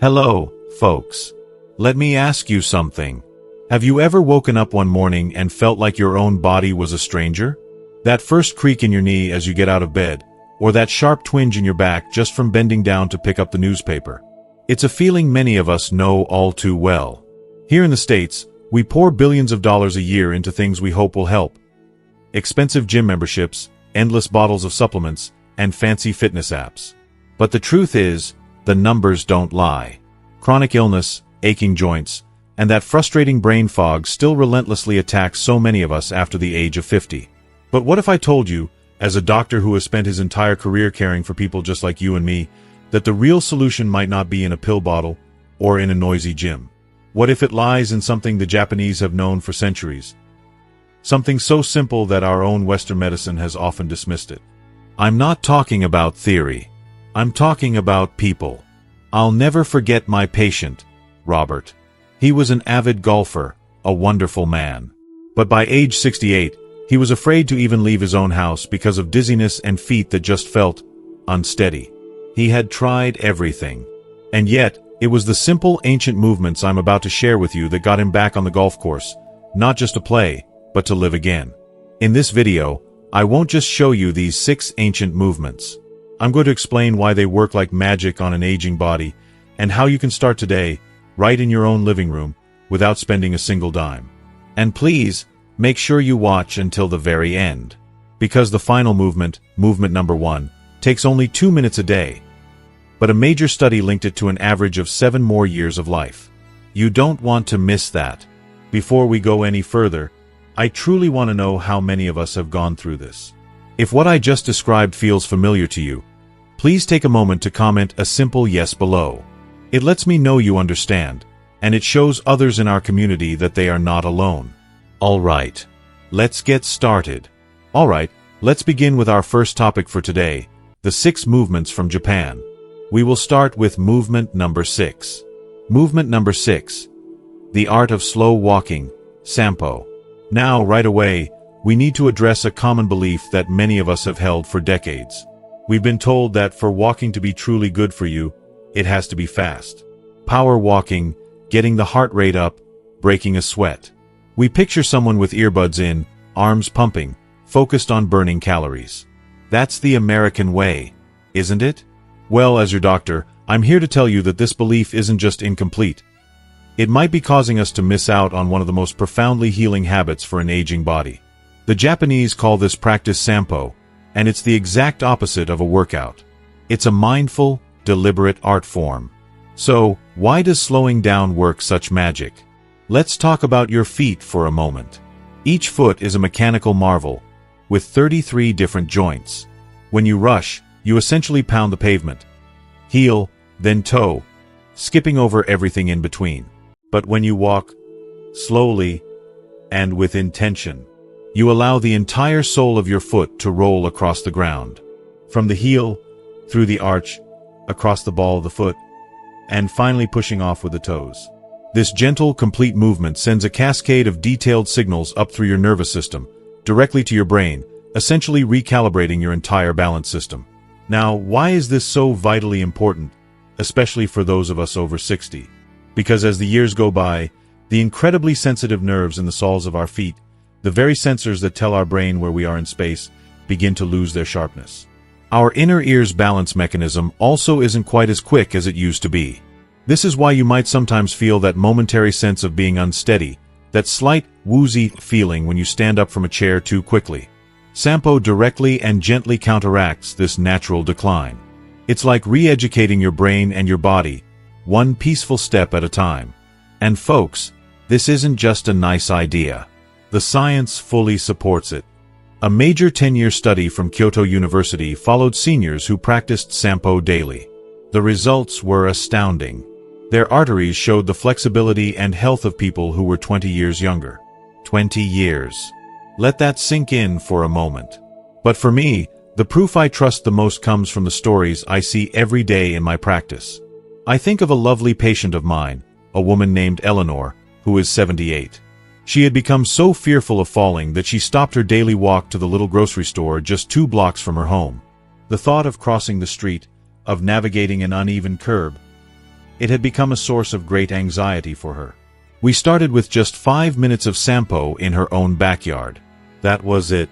Hello, folks. Let me ask you something. Have you ever woken up one morning and felt like your own body was a stranger? That first creak in your knee as you get out of bed, or that sharp twinge in your back just from bending down to pick up the newspaper. It's a feeling many of us know all too well. Here in the States, we pour billions of dollars a year into things we hope will help. Expensive gym memberships, endless bottles of supplements, and fancy fitness apps. But the truth is, the numbers don't lie. Chronic illness, aching joints, and that frustrating brain fog still relentlessly attacks so many of us after the age of 50. But what if I told you, as a doctor who has spent his entire career caring for people just like you and me, that the real solution might not be in a pill bottle or in a noisy gym? What if it lies in something the Japanese have known for centuries? Something so simple that our own Western medicine has often dismissed it. I'm not talking about theory. I'm talking about people. I'll never forget my patient, Robert. He was an avid golfer, a wonderful man. But by age 68, he was afraid to even leave his own house because of dizziness and feet that just felt unsteady. He had tried everything. And yet, it was the simple ancient movements I'm about to share with you that got him back on the golf course, not just to play, but to live again. In this video, I won't just show you these 6 ancient movements. I'm going to explain why they work like magic on an aging body, and how you can start today, right in your own living room, without spending a single dime. And please, make sure you watch until the very end. Because the final movement, movement number 1, takes only 2 minutes a day. But a major study linked it to an average of 7 more years of life. You don't want to miss that. Before we go any further, I truly want to know how many of us have gone through this. If what I just described feels familiar to you, please take a moment to comment a simple yes below. It lets me know you understand, and it shows others in our community that they are not alone. Alright, let's get started. Alright, let's begin with our first topic for today, the 6 movements from Japan. We will start with movement number 6. Movement number 6. The art of slow walking, Sampo. Now, right away, we need to address a common belief that many of us have held for decades. We've been told that for walking to be truly good for you, it has to be fast. Power walking, getting the heart rate up, breaking a sweat. We picture someone with earbuds in, arms pumping, focused on burning calories. That's the American way, isn't it? Well, as your doctor, I'm here to tell you that this belief isn't just incomplete. It might be causing us to miss out on one of the most profoundly healing habits for an aging body. The Japanese call this practice Sampo, and it's the exact opposite of a workout. It's a mindful, deliberate art form. So, why does slowing down work such magic? Let's talk about your feet for a moment. Each foot is a mechanical marvel, with 33 different joints. When you rush, you essentially pound the pavement. Heel, then toe, skipping over everything in between. But when you walk, slowly, and with intention, you allow the entire sole of your foot to roll across the ground. From the heel, through the arch, across the ball of the foot, and finally pushing off with the toes. This gentle, complete movement sends a cascade of detailed signals up through your nervous system, directly to your brain, essentially recalibrating your entire balance system. Now, why is this so vitally important, especially for those of us over 60? Because as the years go by, the incredibly sensitive nerves in the soles of our feet, the very sensors that tell our brain where we are in space, begin to lose their sharpness. Our inner ear's balance mechanism also isn't quite as quick as it used to be. This is why you might sometimes feel that momentary sense of being unsteady, that slight, woozy feeling when you stand up from a chair too quickly. Sampo directly and gently counteracts this natural decline. It's like re-educating your brain and your body, one peaceful step at a time. And folks, this isn't just a nice idea. The science fully supports it. A major 10-year study from Kyoto University followed seniors who practiced Sampo daily. The results were astounding. Their arteries showed the flexibility and health of people who were 20 years younger. 20 years. Let that sink in for a moment. But for me, the proof I trust the most comes from the stories I see every day in my practice. I think of a lovely patient of mine, a woman named Eleanor, who is 78. She had become so fearful of falling that she stopped her daily walk to the little grocery store just 2 blocks from her home. The thought of crossing the street, of navigating an uneven curb, It had become a source of great anxiety for her. We started with just 5 minutes of Sampo in her own backyard. That was it.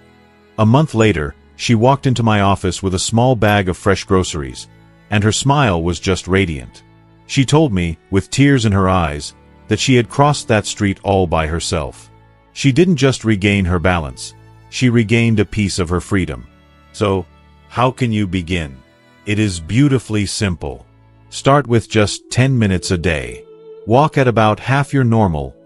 A month later, she walked into my office with a small bag of fresh groceries, and her smile was just radiant. She told me, with tears in her eyes, that she had crossed that street all by herself. She didn't just regain her balance, she regained a piece of her freedom. So, how can you begin? It is beautifully simple. Start with just 10 minutes a day. Walk at about half your normal,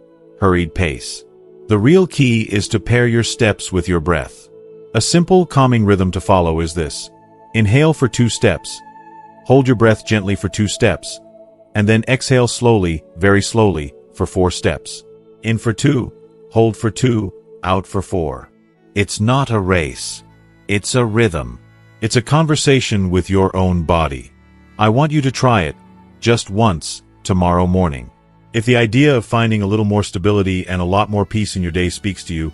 hurried pace. The real key is to pair your steps with your breath. A simple, calming rhythm to follow is this. Inhale for 2 steps. Hold your breath gently for 2 steps. And then exhale slowly, very slowly, for 4 steps. In for 2, hold for 2, out for 4. It's not a race. It's a rhythm. It's a conversation with your own body. I want you to try it, just once, tomorrow morning. If the idea of finding a little more stability and a lot more peace in your day speaks to you,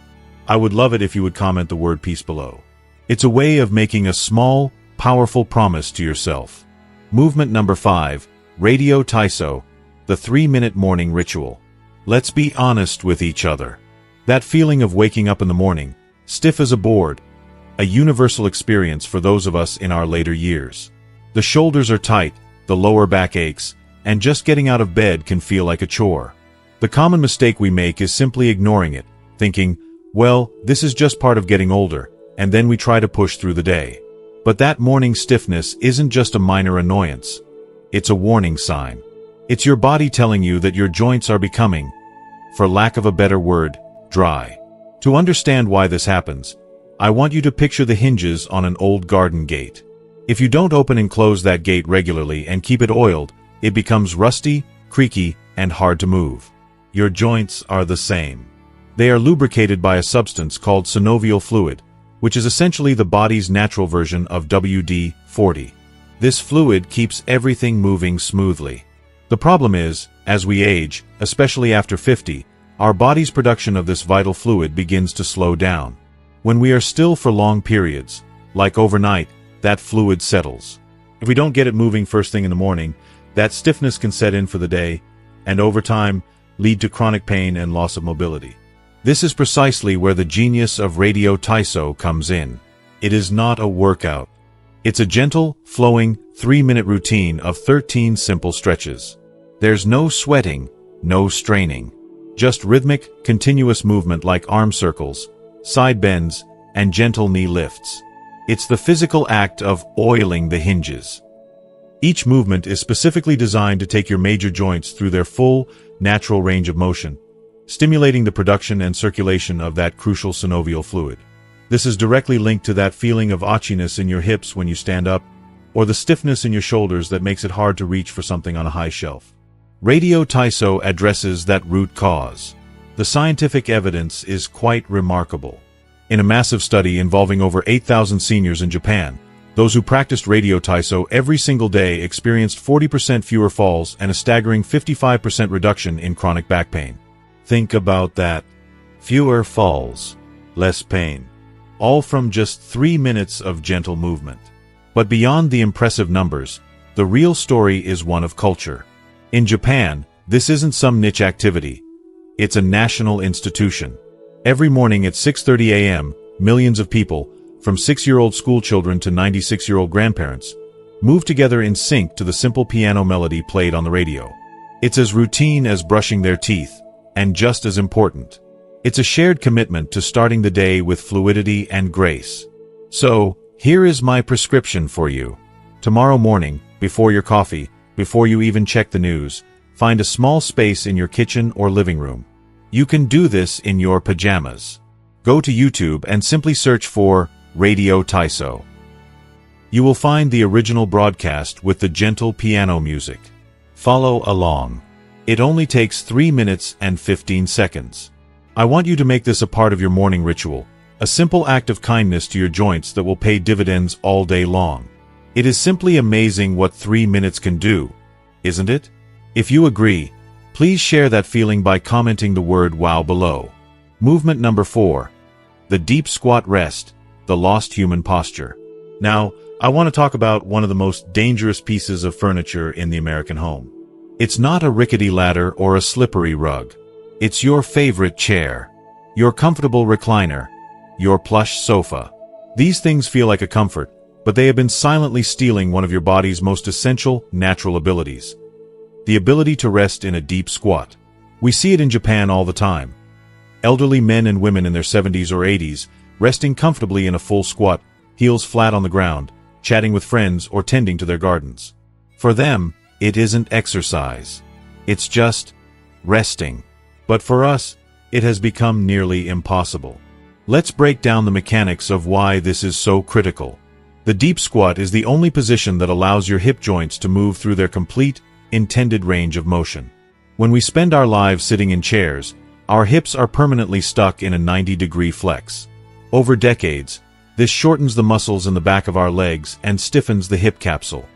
I would love it if you would comment the word peace below. It's a way of making a small, powerful promise to yourself. Movement number 5, Radio Taiso, the 3-minute morning ritual. Let's be honest with each other. That feeling of waking up in the morning, stiff as a board, a universal experience for those of us in our later years. The shoulders are tight, the lower back aches, and just getting out of bed can feel like a chore. The common mistake we make is simply ignoring it, thinking, well, this is just part of getting older, and then we try to push through the day. But that morning stiffness isn't just a minor annoyance. It's a warning sign. It's your body telling you that your joints are becoming, for lack of a better word, dry. To understand why this happens, I want you to picture the hinges on an old garden gate. If you don't open and close that gate regularly and keep it oiled, it becomes rusty, creaky, and hard to move. Your joints are the same. They are lubricated by a substance called synovial fluid, which is essentially the body's natural version of WD-40. This fluid keeps everything moving smoothly. The problem is, as we age, especially after 50, our body's production of this vital fluid begins to slow down. When we are still for long periods, like overnight, that fluid settles. If we don't get it moving first thing in the morning, that stiffness can set in for the day, and over time, lead to chronic pain and loss of mobility. This is precisely where the genius of Radio Taiso comes in. It is not a workout. It's a gentle, flowing, 3-minute routine of 13 simple stretches. There's no sweating, no straining. Just rhythmic, continuous movement like arm circles, side bends, and gentle knee lifts. It's the physical act of oiling the hinges. Each movement is specifically designed to take your major joints through their full, natural range of motion, stimulating the production and circulation of that crucial synovial fluid. This is directly linked to that feeling of itchiness in your hips when you stand up, or the stiffness in your shoulders that makes it hard to reach for something on a high shelf. Radio Taiso addresses that root cause. The scientific evidence is quite remarkable. In a massive study involving over 8,000 seniors in Japan, those who practiced Radio Taiso every single day experienced 40% fewer falls and a staggering 55% reduction in chronic back pain. Think about that. Fewer falls, less pain. All from just 3 minutes of gentle movement. But beyond the impressive numbers, the real story is one of culture. In Japan, this isn't some niche activity. It's a national institution. Every morning at 6:30 a.m., millions of people, from 6-year-old schoolchildren to 96-year-old grandparents, move together in sync to the simple piano melody played on the radio. It's as routine as brushing their teeth, and just as important. It's a shared commitment to starting the day with fluidity and grace. So, here is my prescription for you. Tomorrow morning, before your coffee, before you even check the news, find a small space in your kitchen or living room. You can do this in your pajamas. Go to YouTube and simply search for Radio Taiso. You will find the original broadcast with the gentle piano music. Follow along. It only takes 3 minutes and 15 seconds. I want you to make this a part of your morning ritual, a simple act of kindness to your joints that will pay dividends all day long. It is simply amazing what 3 minutes can do, isn't it? If you agree, please share that feeling by commenting the word WOW below. Movement number 4. The deep squat rest, the lost human posture. Now, I want to talk about one of the most dangerous pieces of furniture in the American home. It's not a rickety ladder or a slippery rug. It's your favorite chair, your comfortable recliner, your plush sofa. These things feel like a comfort, but they have been silently stealing one of your body's most essential, natural abilities. The ability to rest in a deep squat. We see it in Japan all the time. Elderly men and women in their 70s or 80s, resting comfortably in a full squat, heels flat on the ground, chatting with friends or tending to their gardens. For them, it isn't exercise. It's just resting. But for us, it has become nearly impossible. Let's break down the mechanics of why this is so critical. The deep squat is the only position that allows your hip joints to move through their complete, intended range of motion. When we spend our lives sitting in chairs, our hips are permanently stuck in a 90-degree flex. Over decades, this shortens the muscles in the back of our legs and stiffens the hip capsule.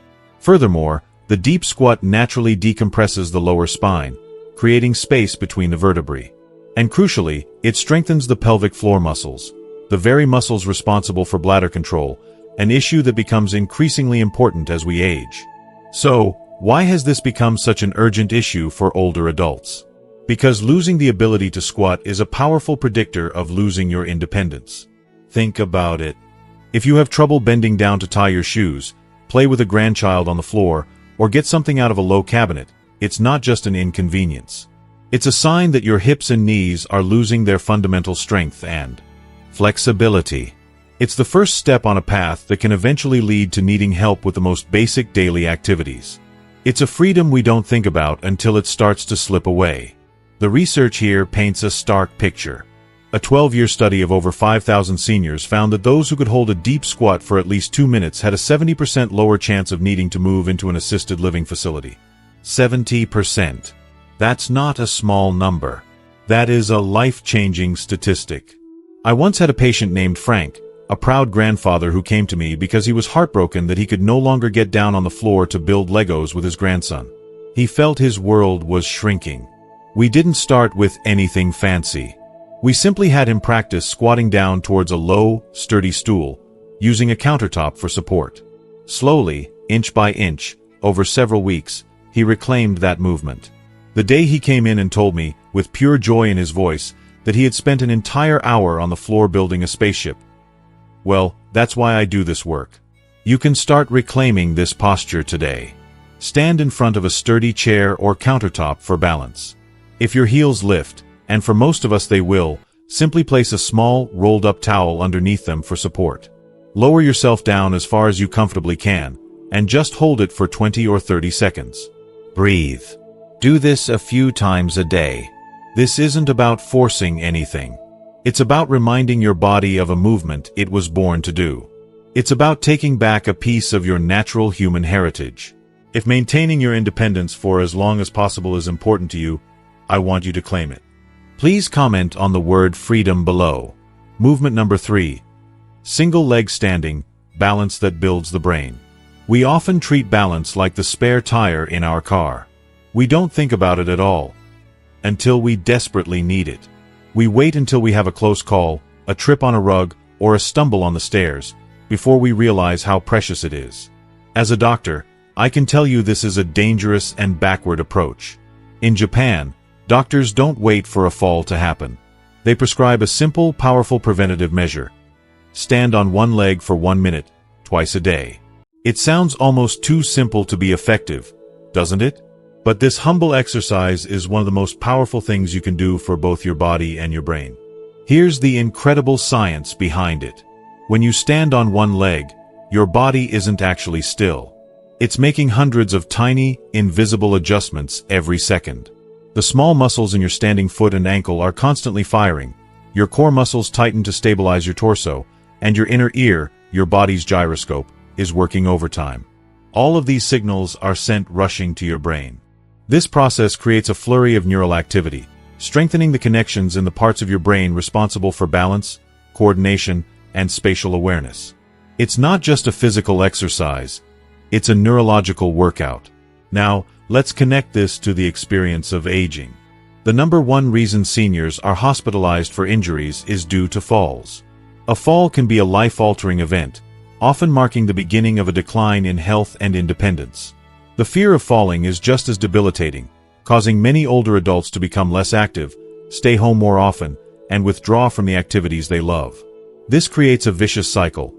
Furthermore, the deep squat naturally decompresses the lower spine, creating space between the vertebrae. And crucially, it strengthens the pelvic floor muscles, the very muscles responsible for bladder control, an issue that becomes increasingly important as we age. So, why has this become such an urgent issue for older adults? Because losing the ability to squat is a powerful predictor of losing your independence. Think about it. If you have trouble bending down to tie your shoes, play with a grandchild on the floor, or get something out of a low cabinet, it's not just an inconvenience. It's a sign that your hips and knees are losing their fundamental strength and flexibility. It's the first step on a path that can eventually lead to needing help with the most basic daily activities. It's a freedom we don't think about until it starts to slip away. The research here paints a stark picture. A 12-year study of over 5,000 seniors found that those who could hold a deep squat for at least 2 minutes had a 70% lower chance of needing to move into an assisted living facility. 70%. That's not a small number. That is a life-changing statistic. I once had a patient named Frank, a proud grandfather who came to me because he was heartbroken that he could no longer get down on the floor to build Legos with his grandson. He felt his world was shrinking. We didn't start with anything fancy. We simply had him practice squatting down towards a low, sturdy stool, using a countertop for support. Slowly, inch by inch, over several weeks, he reclaimed that movement. The day he came in and told me, with pure joy in his voice, that he had spent an entire hour on the floor building a spaceship. Well, that's why I do this work. You can start reclaiming this posture today. Stand in front of a sturdy chair or countertop for balance. If your heels lift, and for most of us they will, simply place a small, rolled-up towel underneath them for support. Lower yourself down as far as you comfortably can, and just hold it for 20 or 30 seconds. Breathe. Do this a few times a day. This isn't about forcing anything. It's about reminding your body of a movement it was born to do. It's about taking back a piece of your natural human heritage. If maintaining your independence for as long as possible is important to you, I want you to claim it. Please comment on the word freedom below. Movement number 3. Single leg standing, balance that builds the brain. We often treat balance like the spare tire in our car. We don't think about it at all. Until we desperately need it. We wait until we have a close call, a trip on a rug, or a stumble on the stairs, before we realize how precious it is. As a doctor, I can tell you this is a dangerous and backward approach. In Japan, doctors don't wait for a fall to happen. They prescribe a simple, powerful preventative measure. Stand on one leg for 1 minute, twice a day. It sounds almost too simple to be effective, doesn't it? But this humble exercise is one of the most powerful things you can do for both your body and your brain. Here's the incredible science behind it. When you stand on one leg, your body isn't actually still. It's making hundreds of tiny, invisible adjustments every second. The small muscles in your standing foot and ankle are constantly firing. Your core muscles tighten to stabilize your torso, and your inner ear, your body's gyroscope, is working overtime. All of these signals are sent rushing to your brain. This process creates a flurry of neural activity, strengthening the connections in the parts of your brain responsible for balance, coordination, and spatial awareness. It's not just a physical exercise, it's a neurological workout. Now, let's connect this to the experience of aging. The number one reason seniors are hospitalized for injuries is due to falls. A fall can be a life-altering event, often marking the beginning of a decline in health and independence. The fear of falling is just as debilitating, causing many older adults to become less active, stay home more often, and withdraw from the activities they love. This creates a vicious cycle.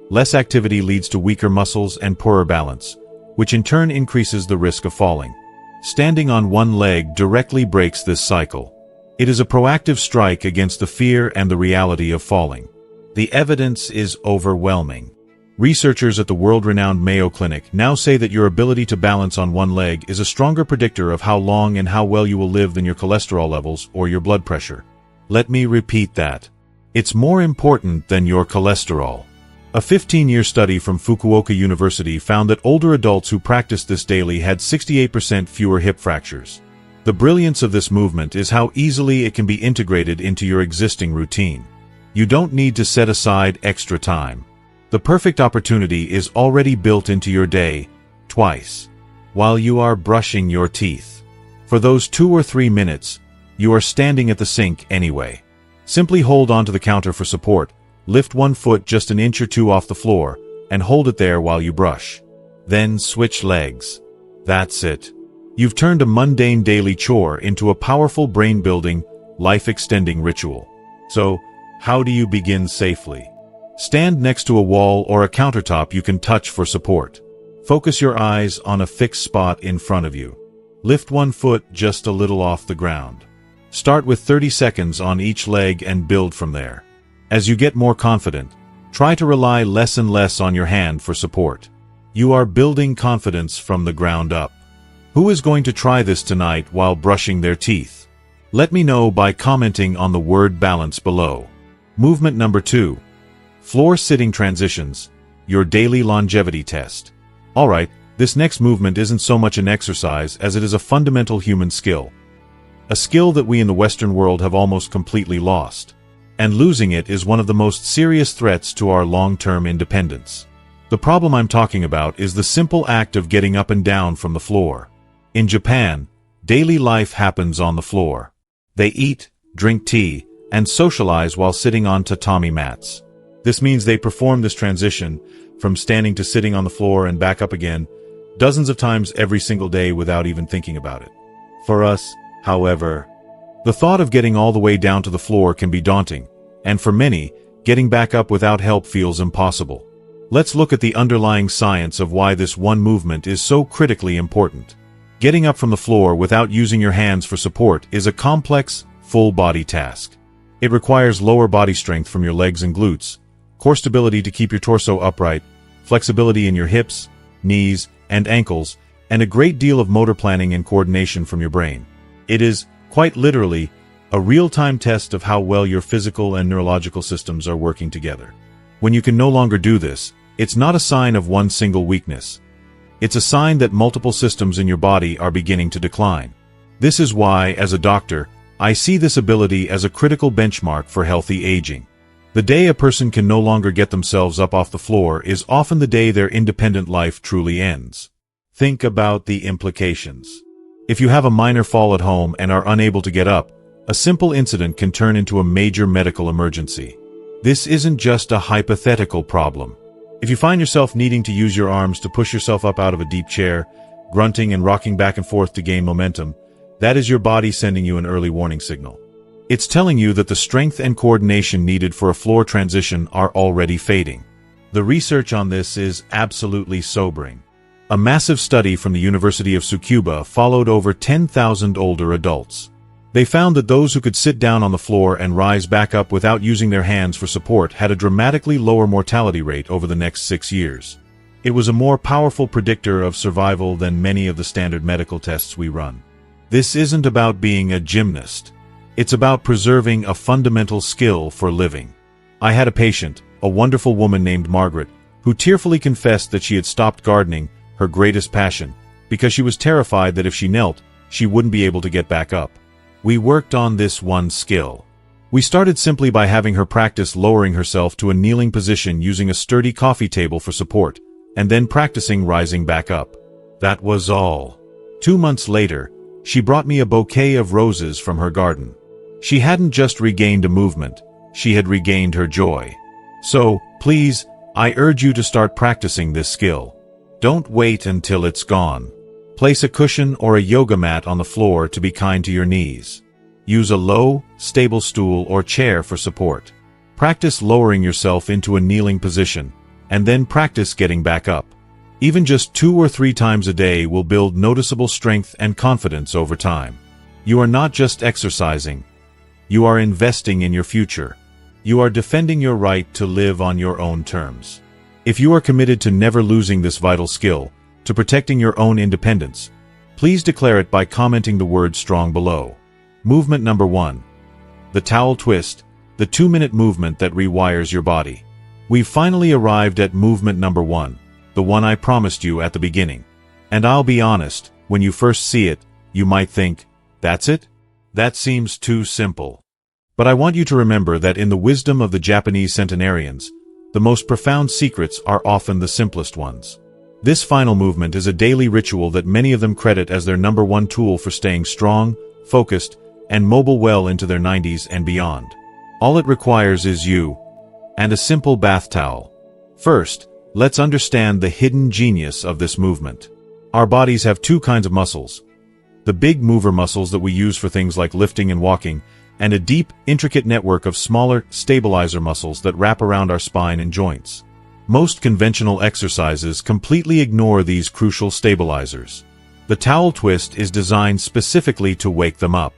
Less activity leads to weaker muscles and poorer balance, which in turn increases the risk of falling. Standing on one leg directly breaks this cycle. It is a proactive strike against the fear and the reality of falling. The evidence is overwhelming. Researchers at the world-renowned Mayo Clinic now say that your ability to balance on one leg is a stronger predictor of how long and how well you will live than your cholesterol levels or your blood pressure. Let me repeat that. It's more important than your cholesterol. A 15-year study from Fukuoka University found that older adults who practiced this daily had 68% fewer hip fractures. The brilliance of this movement is how easily it can be integrated into your existing routine. You don't need to set aside extra time. The perfect opportunity is already built into your day, twice, while you are brushing your teeth. For those 2 or 3 minutes, you are standing at the sink anyway. Simply hold onto the counter for support, lift one foot just an inch or two off the floor, and hold it there while you brush. Then switch legs. That's it. You've turned a mundane daily chore into a powerful brain-building, life-extending ritual. So, how do you begin safely? Stand next to a wall or a countertop you can touch for support. Focus your eyes on a fixed spot in front of you. Lift one foot just a little off the ground. Start with 30 seconds on each leg and build from there. As you get more confident, try to rely less and less on your hand for support. You are building confidence from the ground up. Who is going to try this tonight while brushing their teeth? Let me know by commenting on the word balance below. Movement number 2. Floor sitting transitions, your daily longevity test. Alright, this next movement isn't so much an exercise as it is a fundamental human skill. A skill that we in the Western world have almost completely lost. And losing it is one of the most serious threats to our long-term independence. The problem I'm talking about is the simple act of getting up and down from the floor. In Japan, daily life happens on the floor. They eat, drink tea, and socialize while sitting on tatami mats. This means they perform this transition from standing to sitting on the floor and back up again dozens of times every single day without even thinking about it. For us, however, the thought of getting all the way down to the floor can be daunting, and for many, getting back up without help feels impossible. Let's look at the underlying science of why this one movement is so critically important. Getting up from the floor without using your hands for support is a complex, full-body task. It requires lower body strength from your legs and glutes, core stability to keep your torso upright, flexibility in your hips, knees, and ankles, and a great deal of motor planning and coordination from your brain. It is, quite literally, a real-time test of how well your physical and neurological systems are working together. When you can no longer do this, it's not a sign of one single weakness. It's a sign that multiple systems in your body are beginning to decline. This is why, as a doctor, I see this ability as a critical benchmark for healthy aging. The day a person can no longer get themselves up off the floor is often the day their independent life truly ends. Think about the implications. If you have a minor fall at home and are unable to get up, a simple incident can turn into a major medical emergency. This isn't just a hypothetical problem. If you find yourself needing to use your arms to push yourself up out of a deep chair, grunting and rocking back and forth to gain momentum, that is your body sending you an early warning signal. It's telling you that the strength and coordination needed for a floor transition are already fading. The research on this is absolutely sobering. A massive study from the University of Tsukuba followed over 10,000 older adults. They found that those who could sit down on the floor and rise back up without using their hands for support had a dramatically lower mortality rate over the next 6 years. It was a more powerful predictor of survival than many of the standard medical tests we run. This isn't about being a gymnast. It's about preserving a fundamental skill for living. I had a patient, a wonderful woman named Margaret, who tearfully confessed that she had stopped gardening, her greatest passion, because she was terrified that if she knelt, she wouldn't be able to get back up. We worked on this one skill. We started simply by having her practice lowering herself to a kneeling position using a sturdy coffee table for support, and then practicing rising back up. That was all. 2 months later, she brought me a bouquet of roses from her garden. She hadn't just regained a movement, she had regained her joy. So, please, I urge you to start practicing this skill. Don't wait until it's gone. Place a cushion or a yoga mat on the floor to be kind to your knees. Use a low, stable stool or chair for support. Practice lowering yourself into a kneeling position, and then practice getting back up. Even just 2 or 3 times a day will build noticeable strength and confidence over time. You are not just exercising. You are investing in your future. You are defending your right to live on your own terms. If you are committed to never losing this vital skill, to protecting your own independence, please declare it by commenting the word strong below. Movement number 1. The towel twist, the 2-minute movement that rewires your body. We've finally arrived at movement number 1, the one I promised you at the beginning. And I'll be honest, when you first see it, you might think, that's it? That seems too simple. But I want you to remember that in the wisdom of the Japanese centenarians, the most profound secrets are often the simplest ones. This final movement is a daily ritual that many of them credit as their number 1 tool for staying strong, focused, and mobile well into their 90s and beyond. All it requires is you, and a simple bath towel. First, let's understand the hidden genius of this movement. Our bodies have 2 kinds of muscles. The big mover muscles that we use for things like lifting and walking, and a deep, intricate network of smaller, stabilizer muscles that wrap around our spine and joints. Most conventional exercises completely ignore these crucial stabilizers. The towel twist is designed specifically to wake them up.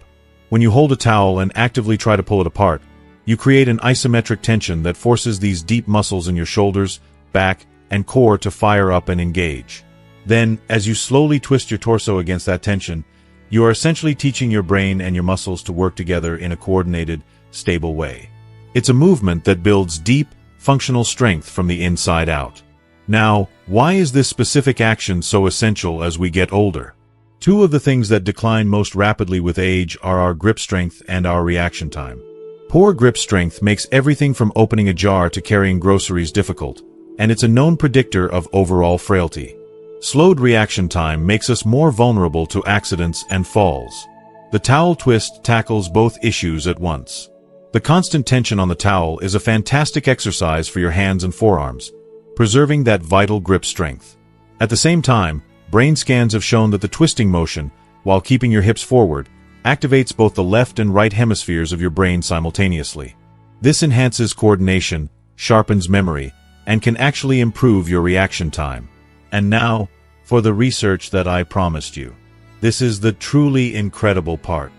When you hold a towel and actively try to pull it apart, you create an isometric tension that forces these deep muscles in your shoulders, back, and core to fire up and engage. Then, as you slowly twist your torso against that tension, you are essentially teaching your brain and your muscles to work together in a coordinated, stable way. It's a movement that builds deep, functional strength from the inside out. Now, why is this specific action so essential as we get older? 2 of the things that decline most rapidly with age are our grip strength and our reaction time. Poor grip strength makes everything from opening a jar to carrying groceries difficult, and it's a known predictor of overall frailty. Slowed reaction time makes us more vulnerable to accidents and falls. The towel twist tackles both issues at once. The constant tension on the towel is a fantastic exercise for your hands and forearms, preserving that vital grip strength. At the same time, brain scans have shown that the twisting motion, while keeping your hips forward, activates both the left and right hemispheres of your brain simultaneously. This enhances coordination, sharpens memory, and can actually improve your reaction time. And now, for the research that I promised you. This is the truly incredible part.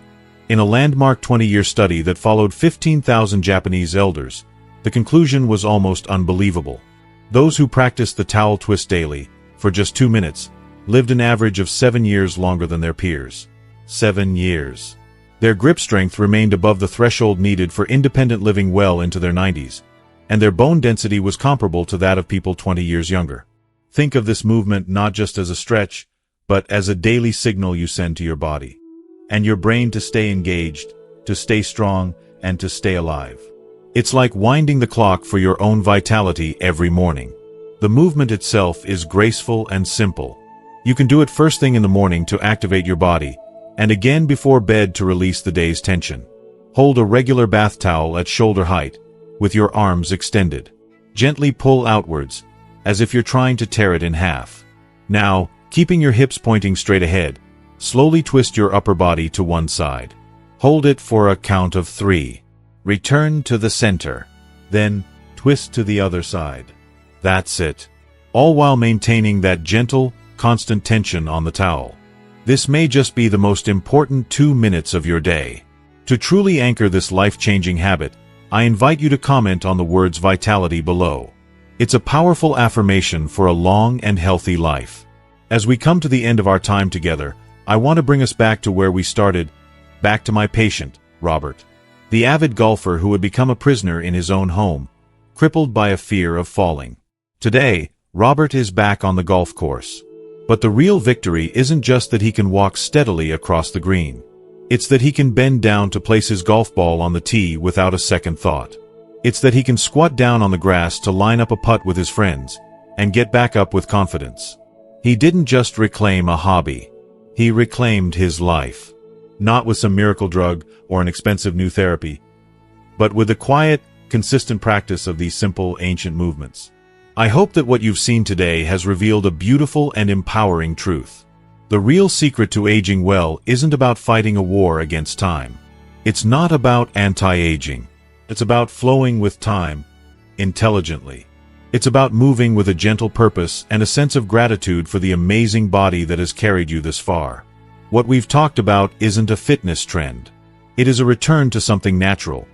In a landmark 20-year study that followed 15,000 Japanese elders, the conclusion was almost unbelievable. Those who practiced the towel twist daily, for just 2 minutes, lived an average of 7 years longer than their peers. 7 years. Their grip strength remained above the threshold needed for independent living well into their 90s, and their bone density was comparable to that of people 20 years younger. Think of this movement not just as a stretch, but as a daily signal you send to your body and your brain to stay engaged, to stay strong, and to stay alive. It's like winding the clock for your own vitality every morning. The movement itself is graceful and simple. You can do it first thing in the morning to activate your body, and again before bed to release the day's tension. Hold a regular bath towel at shoulder height, with your arms extended. Gently pull outwards, as if you're trying to tear it in half. Now, keeping your hips pointing straight ahead, slowly twist your upper body to one side. Hold it for a count of 3. Return to the center. Then, twist to the other side. That's it. All while maintaining that gentle, constant tension on the towel. This may just be the most important 2 minutes of your day. To truly anchor this life-changing habit, I invite you to comment on the words vitality below. It's a powerful affirmation for a long and healthy life. As we come to the end of our time together, I want to bring us back to where we started, back to my patient, Robert. The avid golfer who had become a prisoner in his own home, crippled by a fear of falling. Today, Robert is back on the golf course. But the real victory isn't just that he can walk steadily across the green. It's that he can bend down to place his golf ball on the tee without a second thought. It's that he can squat down on the grass to line up a putt with his friends, and get back up with confidence. He didn't just reclaim a hobby. He reclaimed his life. Not with some miracle drug or an expensive new therapy, but with the quiet, consistent practice of these simple, ancient movements. I hope that what you've seen today has revealed a beautiful and empowering truth. The real secret to aging well isn't about fighting a war against time. It's not about anti-aging. It's about flowing with time, intelligently. It's about moving with a gentle purpose and a sense of gratitude for the amazing body that has carried you this far. What we've talked about isn't a fitness trend. It is a return to something natural,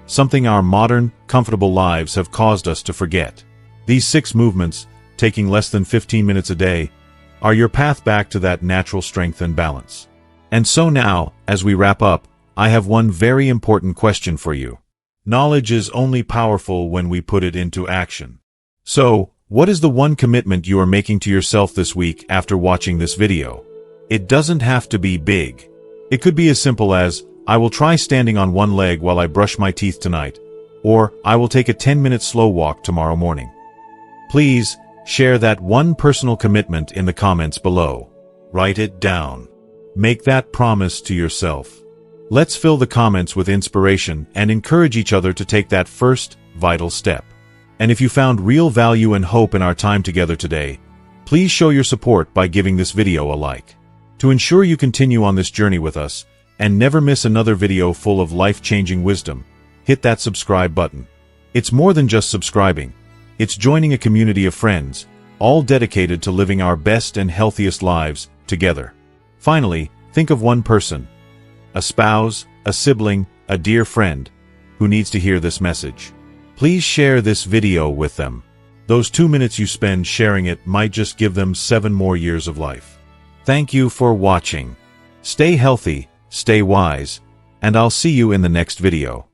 something our modern, comfortable lives have caused us to forget. These 6 movements, taking less than 15 minutes a day, are your path back to that natural strength and balance. And so now, as we wrap up, I have one very important question for you. Knowledge is only powerful when we put it into action. So, what is the one commitment you are making to yourself this week after watching this video? It doesn't have to be big. It could be as simple as, I will try standing on one leg while I brush my teeth tonight, or I will take a 10-minute slow walk tomorrow morning. Please, share that one personal commitment in the comments below. Write it down. Make that promise to yourself. Let's fill the comments with inspiration and encourage each other to take that first, vital step. And if you found real value and hope in our time together today, please show your support by giving this video a like. To ensure you continue on this journey with us, and never miss another video full of life-changing wisdom, hit that subscribe button. It's more than just subscribing. It's joining a community of friends, all dedicated to living our best and healthiest lives together. Finally, think of one person, a spouse, a sibling, a dear friend, who needs to hear this message. Please share this video with them. Those 2 minutes you spend sharing it might just give them 7 more years of life. Thank you for watching. Stay healthy, stay wise, and I'll see you in the next video.